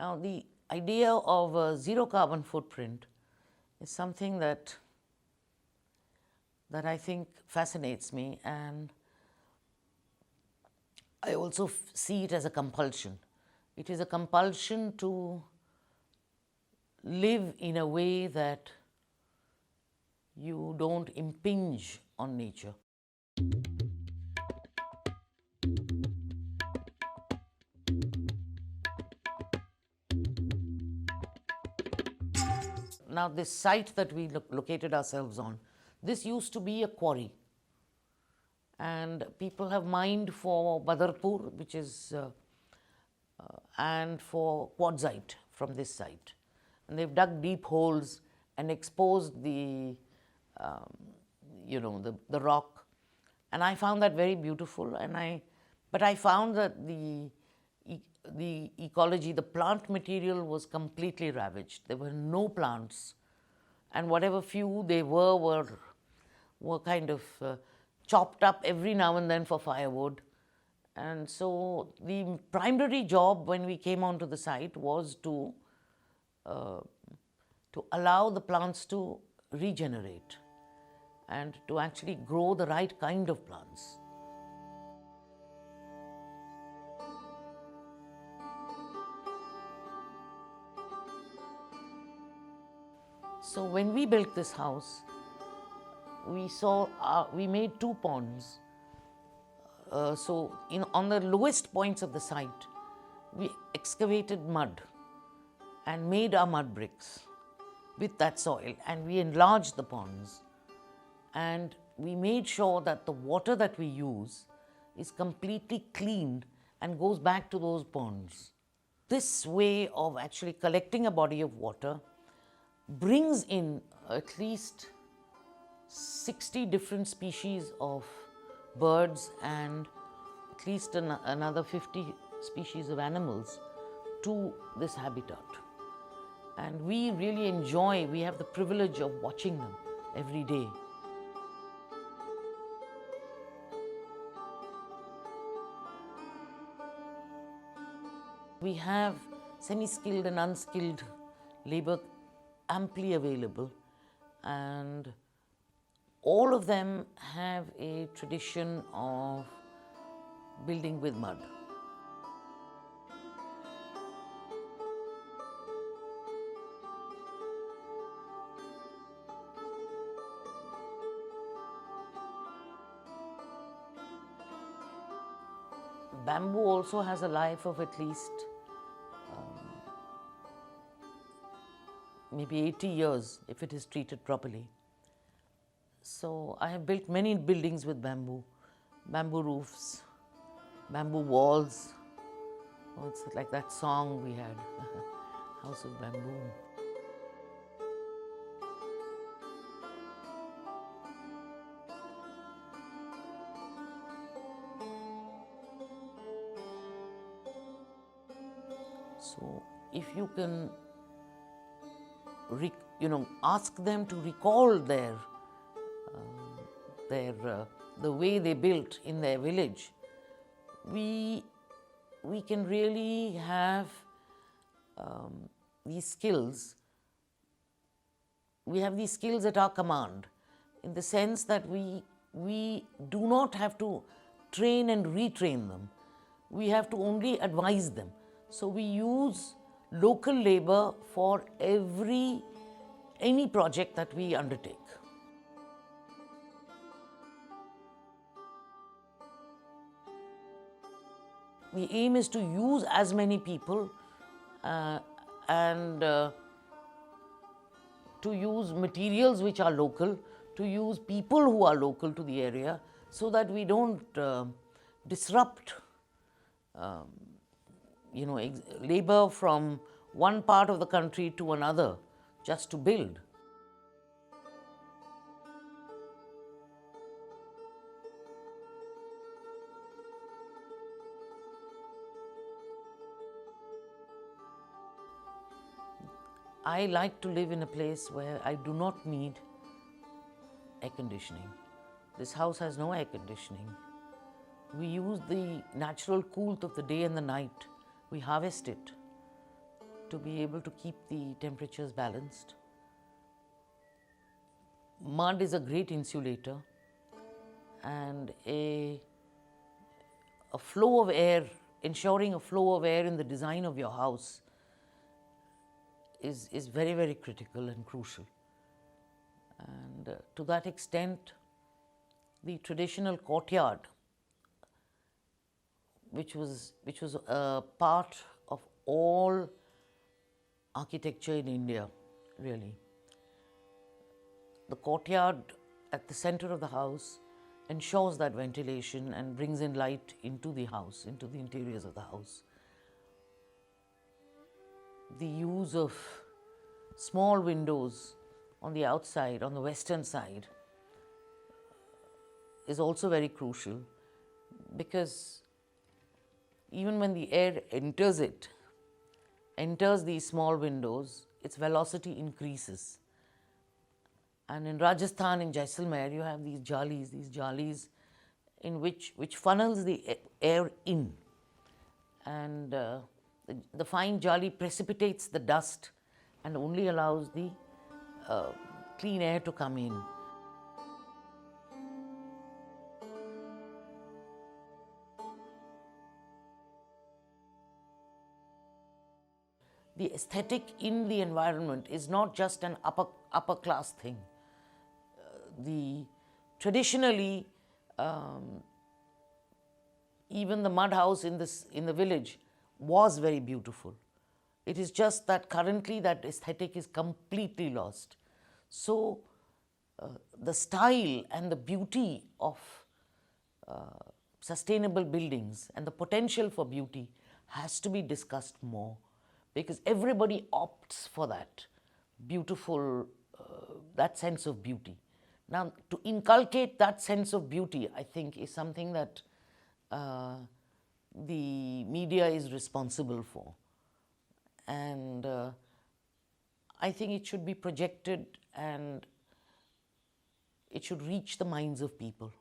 Now, the idea of a zero carbon footprint is something that I think fascinates me, and I also see it as a compulsion. It is a compulsion to live in a way that you don't impinge on nature. Now, this site that we located ourselves on, this used to be a quarry. And people have mined for Badarpur, which is, and for quartzite from this site. And they've dug deep holes and exposed the, the rock. And I found that very beautiful. But I found that the ecology, the plant material was completely ravaged. There were no plants, and whatever few they were kind of chopped up every now and then for firewood. And so the primary job when we came onto the site was to allow the plants to regenerate and to actually grow the right kind of plants. So when we built this house, we made 2 ponds. On the lowest points of the site, we excavated mud and made our mud bricks with that soil, and we enlarged the ponds. And we made sure that the water that we use is completely cleaned and goes back to those ponds. This way of actually collecting a body of water brings in at least 60 different species of birds and at least another 50 species of animals to this habitat. And we really enjoy, we have the privilege of watching them every day. We have semi-skilled and unskilled labor amply available, and all of them have a tradition of building with mud. Bamboo also has a life of at least maybe 80 years if it is treated properly. So I have built many buildings with bamboo roofs, bamboo walls. Oh, it's like that song we had, House of Bamboo. So if you can ask them to recall the way they built in their village, we can really have these skills. We have these skills at our command, in the sense that we do not have to train and retrain them. We have to only advise them. So we use local labor for any project that we undertake. The aim is to use as many people and to use materials which are local, to use people who are local to the area, so that we don't disrupt labor from one part of the country to another just to build. I like to live in a place where I do not need air conditioning. This house has no air conditioning. We use the natural coolth of the day and the night. We harvest it. to be able to keep the temperatures balanced. Mud is a great insulator, and a flow of air, ensuring a flow of air in the design of your house is very, very critical and crucial. And to that extent, the traditional courtyard, which was a part of all architecture in India, really. The courtyard at the center of the house ensures that ventilation and brings in light into the house, into the interiors of the house. The use of small windows on the outside, on the western side, is also very crucial, because even when the air enters these small windows, its velocity increases. And in Rajasthan, in Jaisalmer, you have these jalis in which funnels the air in. And the fine jali precipitates the dust and only allows the clean air to come in. The aesthetic in the environment is not just an upper class thing. Traditionally, even the mud house in the village was very beautiful. It is just that currently that aesthetic is completely lost. So the style and the beauty of sustainable buildings and the potential for beauty has to be discussed more, because everybody opts for that beautiful, that sense of beauty. Now, to inculcate that sense of beauty, I think, is something that the media is responsible for. And I think it should be projected and it should reach the minds of people.